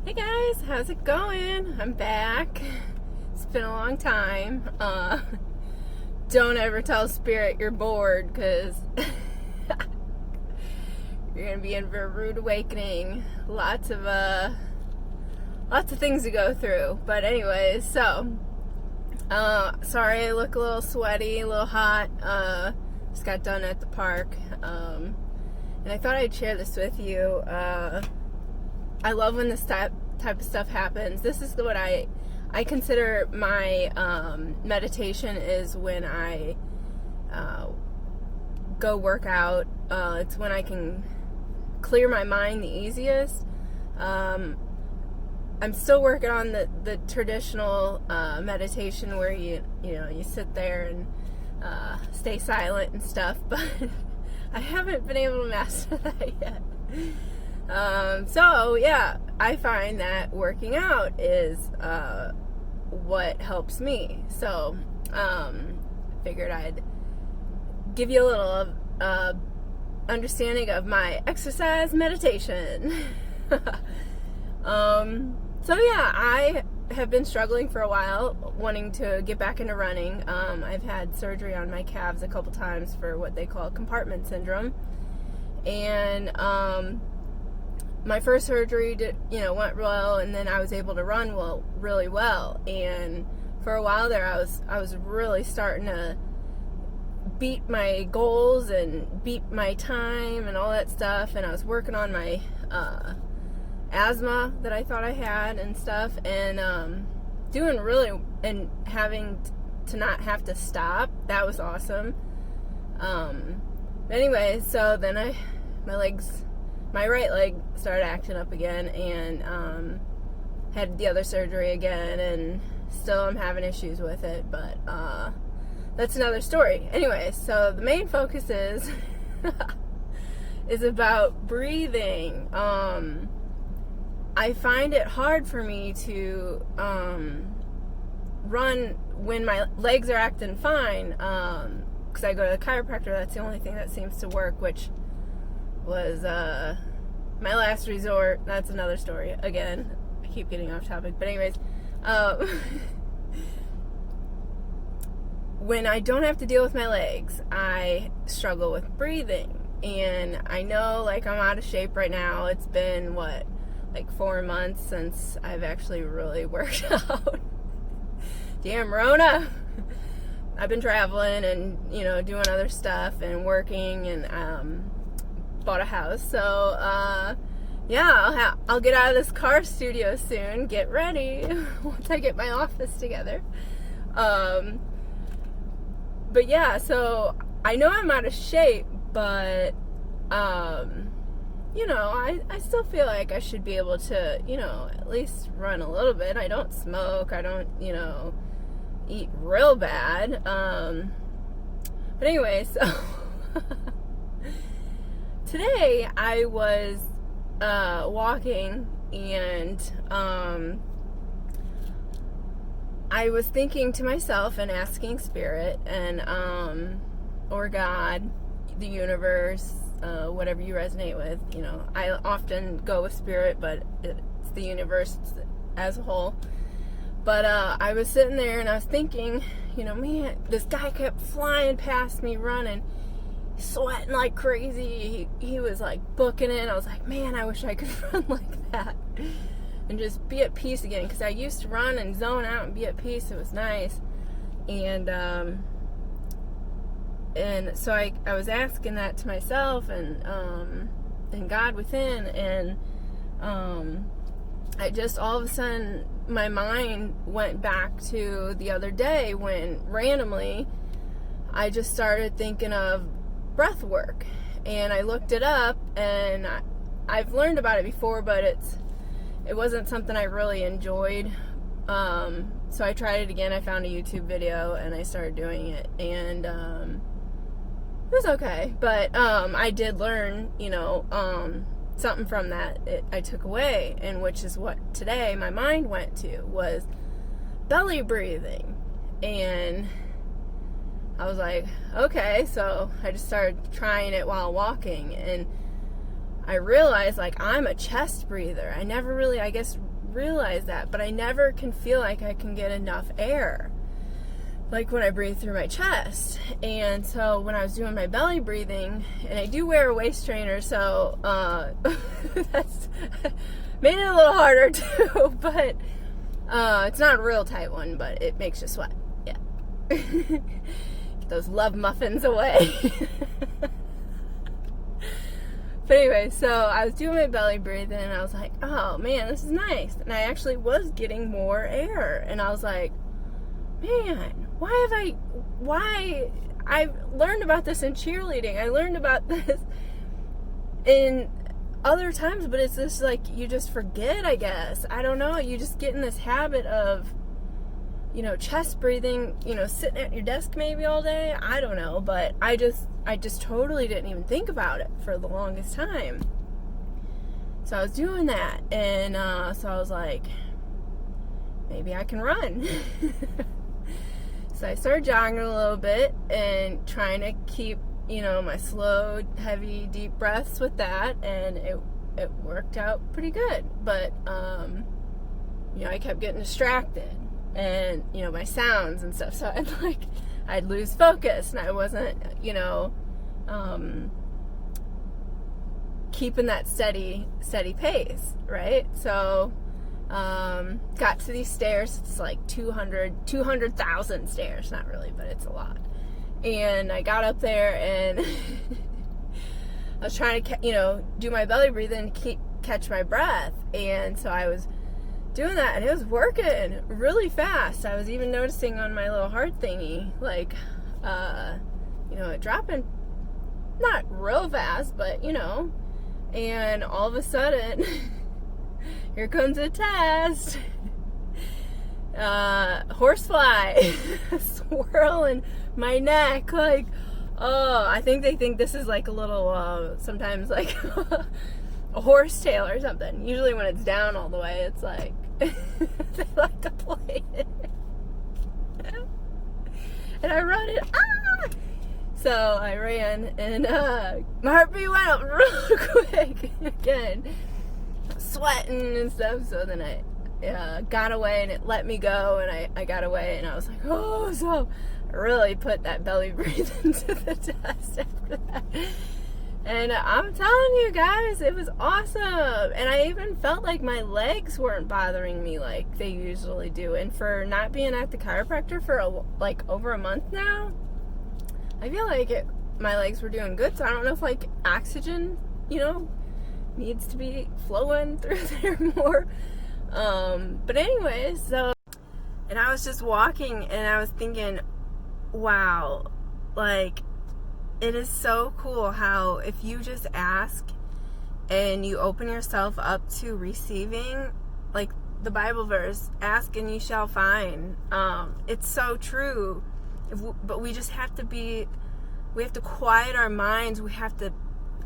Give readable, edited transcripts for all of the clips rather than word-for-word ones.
Hey guys, how's it going? I'm back. It's been a long time. Don't ever tell Spirit you're bored, because you're gonna be in for a rude awakening. Lots of things to go through. But anyways, so sorry I look a little sweaty, a little hot. Just got done at the park. And I thought I'd share this with you. I love when this type of stuff happens. This is what I consider my meditation is when I go work out. It's when I can clear my mind the easiest. I'm still working on the traditional meditation where you sit there and stay silent and stuff, but I haven't been able to master that yet. So yeah, I find that working out is what helps me. So figured I'd give you a little understanding of my exercise meditation. So yeah, I have been struggling for a while, wanting to get back into running. I've had surgery on my calves a couple times for what they call compartment syndrome, and my first surgery went well, and then I was able to run really well. And for a while there, I was really starting to beat my goals and beat my time and all that stuff. And I was working on my asthma that I thought I had and stuff, and doing really, and having to not have to stop. That was awesome. Anyway, so then my right leg started acting up again, and had the other surgery again, and still I'm having issues with it, but that's another story. Anyway, so the main focus is about breathing. I find it hard for me to run when my legs are acting fine, because I go to the chiropractor. That's the only thing that seems to work, which was my last resort. That's another story. Again, I keep getting off topic, but anyways, when I don't have to deal with my legs, I struggle with breathing. And I know, I'm out of shape right now. It's been 4 months since I've actually really worked out. Damn Rona. I've been traveling and doing other stuff and working, and bought a house. So yeah, I'll get out of this car studio soon. Get ready once I get my office together. But yeah, so I know I'm out of shape, but I still feel like I should be able to at least run a little bit. I don't smoke. I don't eat real bad. But anyway, so today I was walking, and I was thinking to myself and asking Spirit and or God, the universe, whatever you resonate with. I often go with Spirit, but it's the universe as a whole. But I was sitting there and I was thinking, man, this guy kept flying past me running, sweating like crazy. He was booking it. I was like, man, I wish I could run like that and just be at peace again, because I used to run and zone out and be at peace. It was nice. And so I was asking that to myself and God within, and I just all of a sudden my mind went back to the other day when randomly I just started thinking of breath work, and I looked it up, and I've learned about it before, but it wasn't something I really enjoyed. So I tried it again. I found a YouTube video and I started doing it, and it was okay, but I did learn something from that. I took away, and which is what today my mind went to, was belly breathing. And I was like, okay, so I just started trying it while walking, and I realized I'm a chest breather. I never really, I guess, realize that, but I never can feel like I can get enough air, like when I breathe through my chest. And so when I was doing my belly breathing, and I do wear a waist trainer, so that's made it a little harder too, but it's not a real tight one, but it makes you sweat. Yeah. Get those love muffins away. But anyway, so I was doing my belly breathing, and I was like, oh man, this is nice. And I actually was getting more air, and I was like, man, I've learned about this in cheerleading. I learned about this in other times, but it's just like, you just forget, I guess. I don't know. You just get in this habit of, chest breathing, sitting at your desk maybe all day. I don't know, but I just totally didn't even think about it for the longest time. So I was doing that, and so I was like, maybe I can run. So I started jogging a little bit and trying to keep, my slow, heavy, deep breaths with that, and it worked out pretty good. But, I kept getting distracted, and, my sounds and stuff, so I'd lose focus, and I wasn't, keeping that steady pace, right? So, got to these stairs. It's like 200,000 stairs. Not really, but it's a lot. And I got up there, and I was trying to, do my belly breathing and catch my breath. And so I was doing that, and it was working really fast. I was even noticing on my little heart thingy, like, it dropping, not real fast, but, and all of a sudden, here comes a test. Horsefly swirling my neck, like, oh, I think they think this is like a little, sometimes like a horsetail or something. Usually when it's down all the way, it's like, they like to play it. And I run it, So I ran, and my heartbeat went up real quick again. Sweating and stuff, so then I got away, and it let me go, and I got away, and I was like, oh, so I really put that belly breathing to the test after that. And I'm telling you guys, it was awesome. And I even felt like my legs weren't bothering me like they usually do. And for not being at the chiropractor for over a month now, I feel like my legs were doing good. So I don't know if oxygen, needs to be flowing through there more. But anyways, so, and I was just walking, and I was thinking, wow, it is so cool how if you just ask and you open yourself up to receiving, like the Bible verse, ask and you shall find. It's so true. But we just have to we have to quiet our minds. We have to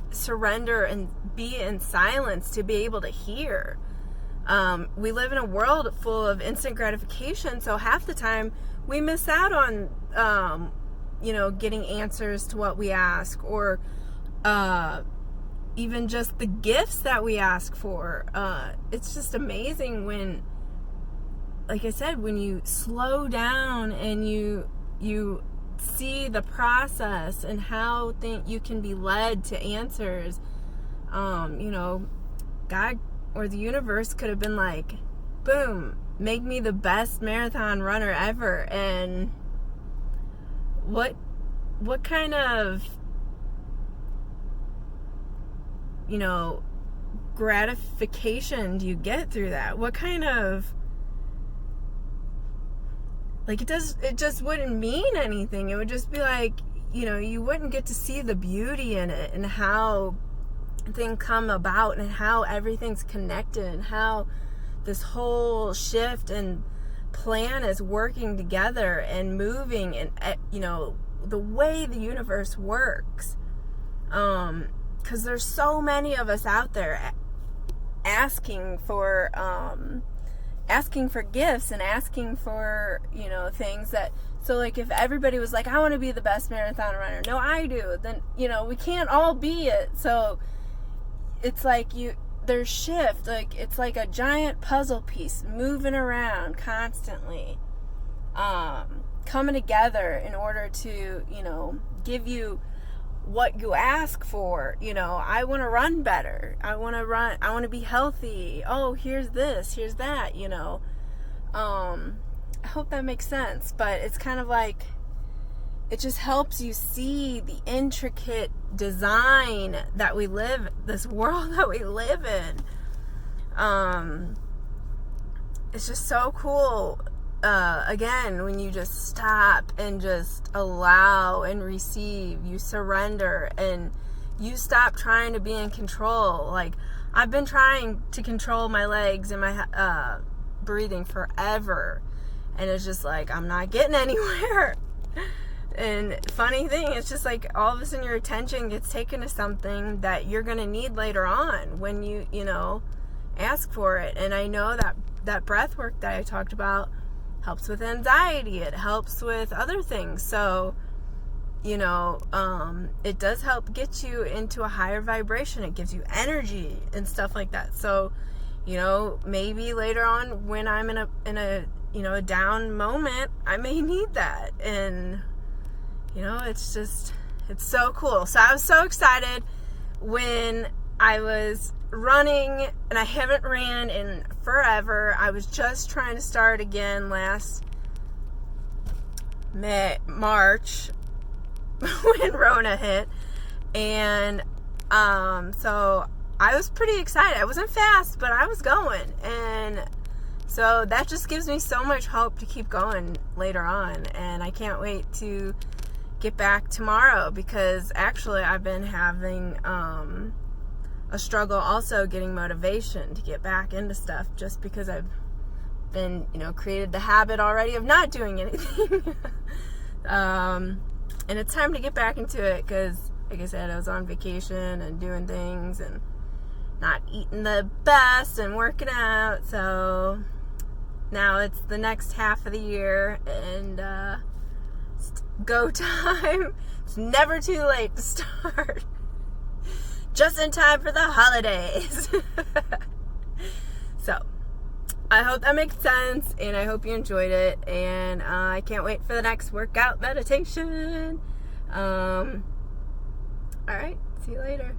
surrender and be in silence to be able to hear. We live in a world full of instant gratification, so half the time we miss out on getting answers to what we ask, or even just the gifts that we ask for. It's just amazing when, like I said, when you slow down and you see the process and how you can be led to answers. God or the universe could have been like, boom, make me the best marathon runner ever. And what kind of, gratification do you get through that? What kind of, it just wouldn't mean anything. It would just be like, you wouldn't get to see the beauty in it, and how things come about, and how everything's connected, and how this whole shift and plan is working together and moving, and the way the universe works. Because there's so many of us out there asking for gifts and asking for things that, so if everybody was like, I want to be the best marathon runner, no, I do, then we can't all be it. So it's like their shift, like it's like a giant puzzle piece moving around constantly, coming together in order to, you know, give you what you ask for. You know, I want to run better. I want to be healthy. Oh, here's this, here's that, you know. I hope that makes sense, but it's kind of like, it just helps you see the intricate design that we live, this world that we live in. It's just so cool. Again, when you just stop and just allow and receive, you surrender and you stop trying to be in control. Like, I've been trying to control my legs and my breathing forever, and it's just like, I'm not getting anywhere. And funny thing, it's just like all of a sudden your attention gets taken to something that you're going to need later on when you know, ask for it. And I know that breath work that I talked about helps with anxiety. It helps with other things. So, you know, it does help get you into a higher vibration. It gives you energy and stuff like that. So, you know, maybe later on when I'm in a you know, a down moment, I may need that. And you know, it's so cool. So I was so excited when I was running, and I haven't ran in forever. I was just trying to start again last March when Rona hit. And so I was pretty excited. I wasn't fast, but I was going. And so that just gives me so much hope to keep going later on. And I can't wait to get back tomorrow, because actually I've been having a struggle also getting motivation to get back into stuff, just because I've been, you know, created the habit already of not doing anything. And it's time to get back into it, because like I said, I was on vacation and doing things and not eating the best and working out. So now it's the next half of the year, and go time. It's never too late to start. Just in time for the holidays. So I hope that makes sense, and I hope you enjoyed it, and I can't wait for the next workout meditation. All right, see you later.